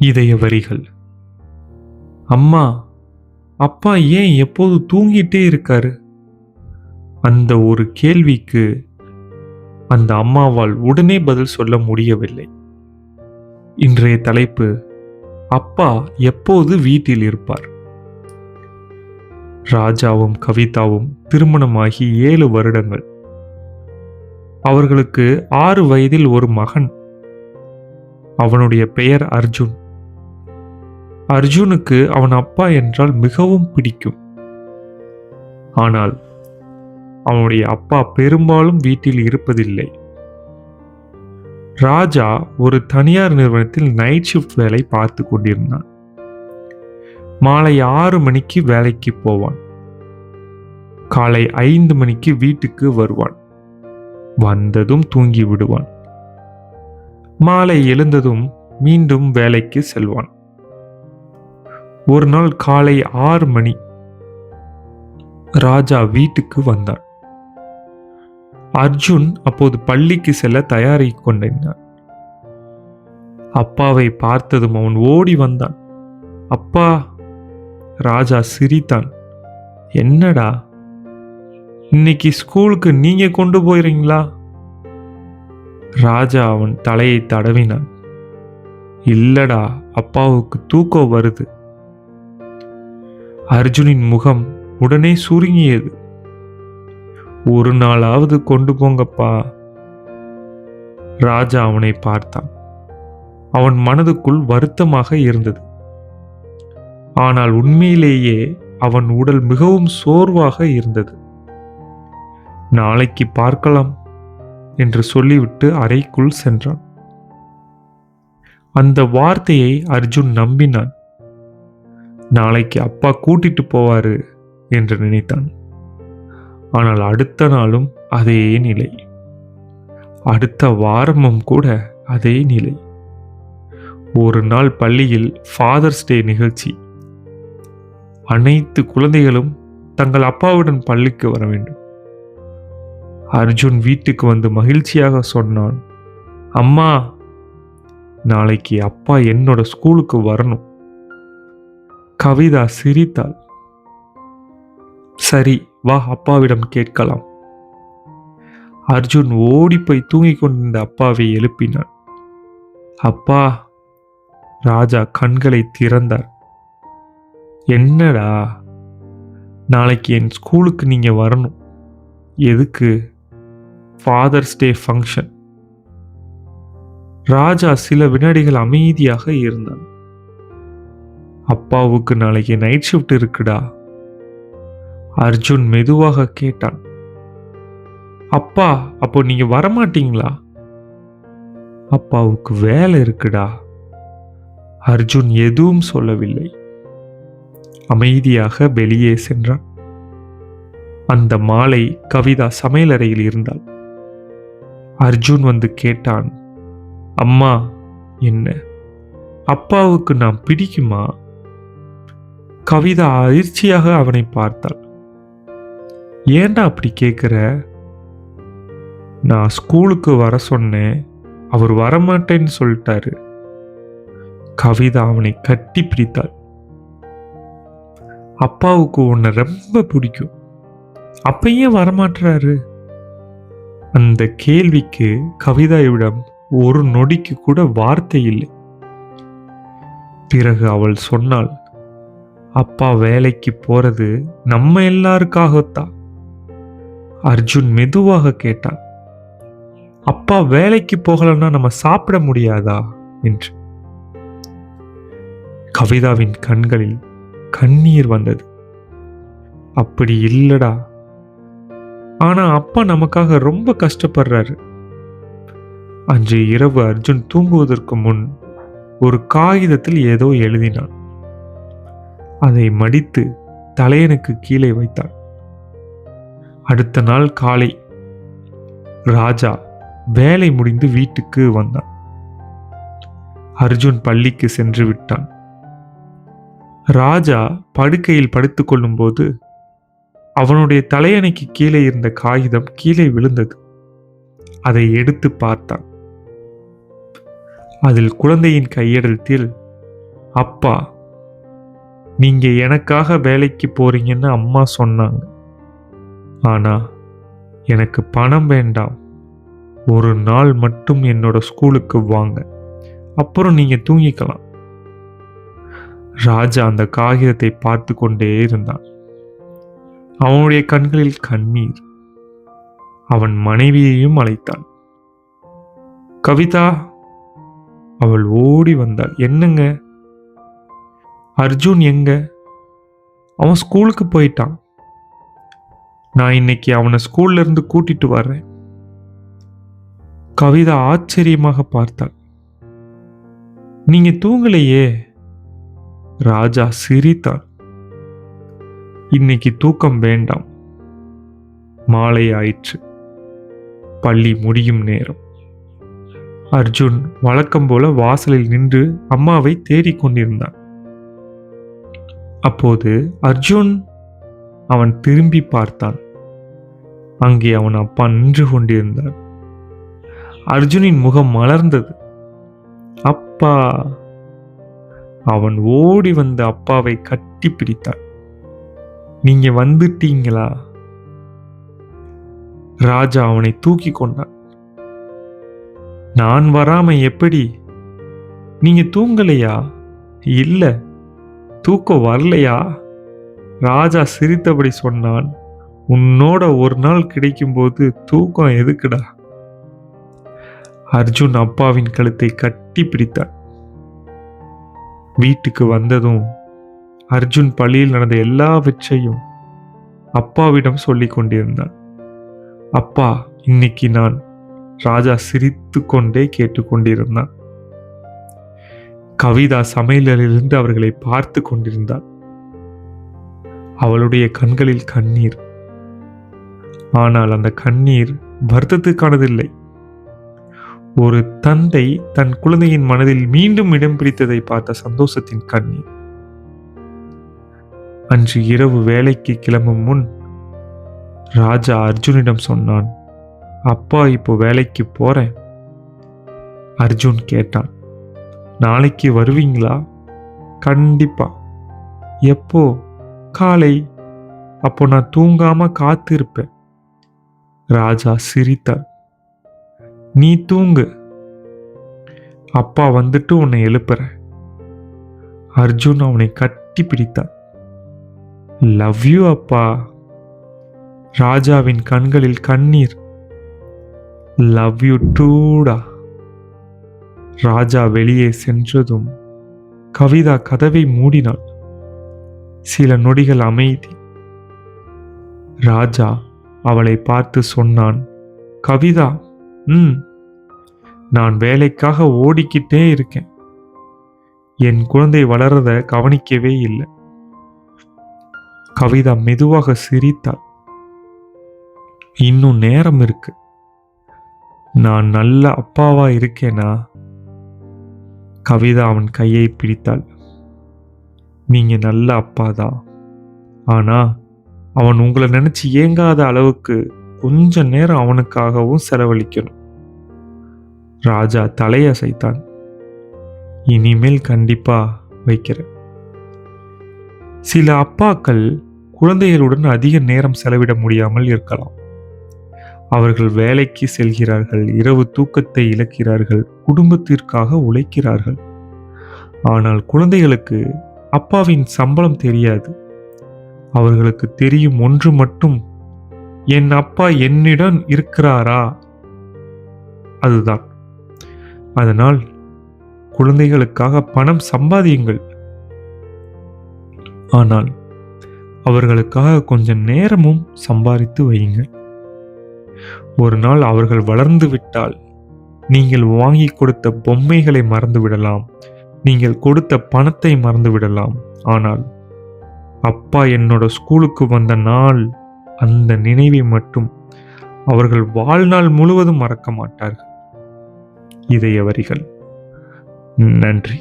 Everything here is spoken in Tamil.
இதய வரிகள். அம்மா, அப்பா ஏன் எப்போது தூங்கிட்டே இருக்காரு? அந்த ஒரு கேள்விக்கு அந்த அம்மாவால் உடனே பதில் சொல்ல முடியவில்லை. இன்றைய தலைப்பு: அப்பா எப்போது வீட்டில் இருப்பார்? ராஜாவும் கவிதாவும் திருமணமாகி 7 வருடங்கள். அவர்களுக்கு 6 வயதில் ஒரு மகன். அவனுடைய பெயர் அர்ஜுன். அர்ஜுனுக்கு அவன் அப்பா என்றால் மிகவும் பிடிக்கும். ஆனால் அவனுடைய அப்பா பெரும்பாலும் வீட்டில் இருப்பதில்லை. ராஜா ஒரு தனியார் நிறுவனத்தில் நைட் ஷிஃப்ட் வேலை பார்த்து கொண்டிருந்தான். மாலை 6 மணிக்கு வேலைக்கு போவான். காலை 5 மணிக்கு வீட்டுக்கு வருவான். வந்ததும் தூங்கி விடுவான். மாலை எழுந்ததும் மீண்டும் வேலைக்கு செல்வான். ஒரு நாள் காலை 6 மணி ராஜா வீட்டுக்கு வந்தான். அர்ஜுன் அப்போது பள்ளிக்கு செல்ல தயாரிக் கொண்டிருந்தான். அப்பாவை பார்த்ததும் அவன் ஓடி வந்தான். அப்பா! ராஜா சிரித்தான். என்னடா, இன்னைக்கு ஸ்கூலுக்கு நீங்க கொண்டு போயிறீங்களா? ராஜா அவன் தலையை தடவினான். இல்லடா, அப்பாவுக்கு தூக்கம் வருது. அர்ஜுனின் முகம் உடனே சுருங்கியது. ஒரு நாளாவது கொண்டு போங்கப்பா. ராஜா அவனை பார்த்தான். அவன் மனதுக்குள் வருத்தமாக இருந்தது. ஆனால் உண்மையிலேயே அவன் உடல் மிகவும் சோர்வாக இருந்தது. நாளைக்கு பார்க்கலாம் என்று சொல்லிவிட்டு அறைக்குள் சென்றான். அந்த வார்த்தையை அர்ஜுன் நம்பினான். நாளைக்கு அப்பா கூட்டிட்டு போவாரு என்று நினைத்தான். ஆனால் அடுத்த நாளும் அதே நிலை. அடுத்த வாரமும் கூட அதே நிலை. ஒரு நாள் பள்ளியில் ஃபாதர்ஸ் டே நிகழ்ச்சி. அனைத்து குழந்தைகளும் தங்கள் அப்பாவுடன் பள்ளிக்கு வர வேண்டும். அர்ஜுன் வீட்டுக்கு வந்து மகிழ்ச்சியாக சொன்னான், அம்மா, நாளைக்கு அப்பா என்னோட ஸ்கூலுக்கு வரணும். கவிதா சிரித்தாள். சரி, வா, அப்பாவிடம் கேட்கலாம். அர்ஜுன் ஓடி போய் தூங்கிக் கொண்டிருந்த அப்பாவை எழுப்பினான். அப்பா! ராஜா கண்களை திறந்தார். என்னடா? நாளைக்கு என் ஸ்கூலுக்கு நீங்க வரணும். எதுக்கு? Fathers day function. ராஜா சில வினாடிகள் அமைதியாக இருந்தான். அப்பாவுக்கு நாளைக்கு நைட் ஷிஃப்ட் இருக்குடா. அர்ஜுன் மெதுவாக கேட்டான். அப்பா, அப்போ நீங்க வரமாட்டீங்களா? அப்பாவுக்கு வேலை இருக்குடா. அர்ஜுன் எதுவும் சொல்லவில்லை. அமைதியாக வெளியே சென்றான். அந்த மாலை கவிதா சமையலறையில் இருந்தாள். அர்ஜுன் வந்து கேட்டான், அம்மா, என்ன அப்பாவுக்கு நான் பிடிக்குமா? கவிதா அதிர்ச்சியாக அவனை பார்த்தாள். ஏன்டா அப்படி கேட்குற? நான் ஸ்கூலுக்கு வர சொன்னேன், அவர் வரமாட்டேன்னு சொல்லிட்டாரு. கவிதா அவனை கட்டி பிடித்தாள். அப்பாவுக்கு உன்னை ரொம்ப பிடிக்கும், அப்ப ஏன் வரமாட்டாரு? அந்த கேள்விக்கு கவிதாவிடம் ஒரு நொடிக்கு கூட வார்த்தை இல்லை. பிறகு அவள் சொன்னாள், அப்பா வேலைக்கு போறது நம்ம எல்லாருக்காகத்தான். அர்ஜுன் மெதுவாக கேட்டான், அப்பா வேலைக்கு போகலன்னா நம்ம சாப்பிட முடியாதா என்று. கவிதாவின் கண்களில் கண்ணீர் வந்தது. அப்படி இல்லடா, ஆனா அப்பா நமக்காக ரொம்ப கஷ்டப்படுறாரு. அன்று இரவு அர்ஜுன் தூங்குவதற்கு முன் ஒரு காகிதத்தில் ஏதோ எழுதினான். அதை மடித்து தலையணுக்கு கீழே வைத்தான். அடுத்த நாள் காலை ராஜா வேலை முடிந்து வீட்டுக்கு வந்தான். அர்ஜுன் பள்ளிக்கு சென்று விட்டான். ராஜா படுக்கையில் படுத்துக் கொள்ளும் போது அவனுடைய தலையணைக்கு கீழே இருந்த காகிதம் கீழே விழுந்தது. அதை எடுத்து பார்த்தான். அதில் குழந்தையின் கையெழுத்தில் அப்பா, நீங்க எனக்காக வேலைக்கு போறீங்கன்னு அம்மா சொன்னாங்க. ஆனா எனக்கு பணம் வேண்டாம். ஒரு நாள் மட்டும் என்னோட ஸ்கூலுக்கு வாங்க, அப்புறம் நீங்க தூங்கிக்கலாம். ராஜா அந்த காகிதத்தை பார்த்து கொண்டே இருந்தான். அவனுடைய கண்களில் கண்ணீர். அவன் மனைவியையும் அழைத்தான். கவிதா, அவள் ஓடி வந்தாள். என்னங்க? அர்ஜுன் எங்க? அவன் ஸ்கூலுக்கு போயிட்டான். நான் இன்னைக்கு அவனை ஸ்கூல்ல இருந்து கூட்டிட்டு வர்றேன். கவிதா ஆச்சரியமாக பார்த்தாள். நீங்க தூங்கலையே? ராஜா சிரித்தான். இன்னைக்கு தூக்கம் வேண்டாம். மாலை ஆயிற்று. பள்ளி முடியும் நேரம். அர்ஜுன் வழக்கம் போல வாசலில் நின்று அம்மாவை தேடிக் கொண்டிருந்தான். அப்போது அர்ஜுன், அவன் திரும்பி பார்த்தான். அங்கே அவன் அப்பா நின்று கொண்டிருந்தார். அர்ஜுனின் முகம் மலர்ந்தது. அப்பா! அவன் ஓடி வந்து அப்பாவை கட்டி பிடித்தான். நீங்க வந்துட்டீங்களா? ராஜா அவனை தூக்கி கொண்டான். நான் வராம எப்படி? நீங்க தூங்கலையா? இல்ல. தூக்கம் வரலையா? ராஜா சிரித்தபடி சொன்னான். உன்னோட ஒரு நாள் கிடைக்கும்போது தூக்கம் எதுக்குடா? அர்ஜுன் அப்பாவின் கழுத்தை கட்டி பிடித்தான். வீட்டுக்கு வந்ததும் அர்ஜுன் பள்ளியில் நடந்த எல்லாவற்றையும் அப்பாவிடம் சொல்லிக் கொண்டிருந்தான். அப்பா, இன்னைக்கு நான். ராஜா சிரித்து கொண்டே கேட்டுக்கொண்டிருந்தான். கவிதா சமையலிலிருந்து அவர்களை பார்த்து கொண்டிருந்தாள். அவளுடைய கண்களில் கண்ணீர். ஆனால் அந்த கண்ணீர் வருத்தத்துக்கானதில்லை. ஒரு தந்தை தன் குழந்தையின் மனதில் மீண்டும் இடம் பிடித்ததை பார்த்த சந்தோஷத்தின் கண்ணீர். அன்று இரவு வேலைக்கு கிளம்பும் முன் ராஜா அர்ஜுனிடம் சொன்னான், அப்பா, இப்போ வேலைக்கு போறேன். அர்ஜுன் கேட்டான், நாளைக்கு வருவீங்களா? கண்டிப்பா. எப்போ? காலை. அப்போ நான் தூங்காம காத்திருப்பேன். ராஜா சிரித்தார். நீ தூங்கு, அப்பா வந்துட்டு உன்னை எழுப்புற. அர்ஜுன் அவனை கட்டி பிடித்தார். லவ் யூ அப்பா. ராஜாவின் கண்களில் கண்ணீர். Love you Doda. ராஜா வெளியே சென்றதும் கவிதா கதவை மூடினாள். சில நொடிகள் அமைதி. ராஜா அவளை பார்த்து சொன்னான், கவிதா, நான் வேலைக்காக ஓடிக்கிட்டே இருக்கேன். என் குழந்தை வளர்றத கவனிக்கவே இல்லை. கவிதா மெதுவாக சிரித்தாள். இன்னும் நேரம் இருக்கு. நான் நல்ல அப்பாவா இருக்கேனா? கவிதா அவன் கையை பிடித்தாள். நீங்க நல்ல அப்பாதான். ஆனா அவன் உங்களை நினைச்சு ஏங்காத அளவுக்கு கொஞ்ச நேரம் அவனுக்காகவும் செலவழிக்கணும். ராஜா தலையசைத்தான். இனிமேல் கண்டிப்பா வைக்கிறேன். சில அப்பாக்கள் குழந்தைகளுடன் அதிக நேரம் செலவிட முடியாமல் இருக்கலாம். அவர்கள் வேலைக்கு செல்கிறார்கள், இரவு தூக்கத்தை இழக்கிறார்கள், குடும்பத்திற்காக உழைக்கிறார்கள். ஆனால் குழந்தைகளுக்கு அப்பாவின் சம்பளம் தெரியாது. அவர்களுக்கு தெரியும் ஒன்று மட்டும், என் அப்பா என்னிடம் இருக்கிறாரா? அதுதான். அதனால் குழந்தைகளுக்காக பணம் சம்பாதியுங்கள். ஆனால் அவர்களுக்காக கொஞ்சம் நேரமும் சம்பாதித்து வையுங்கள். ஒரு நாள் அவர்கள் வளர்ந்து விட்டால் நீங்கள் வாங்கி கொடுத்த பொம்மைகளை மறந்து விடலாம், நீங்கள் கொடுத்த பணத்தை மறந்து விடலாம். ஆனால் அப்பா என்னோட ஸ்கூலுக்கு வந்த நாள், அந்த நினைவை மட்டும் அவர்கள் வாழ்நாள் முழுவதும் மறக்க மாட்டார்கள். இதய வரிகள். நன்றி.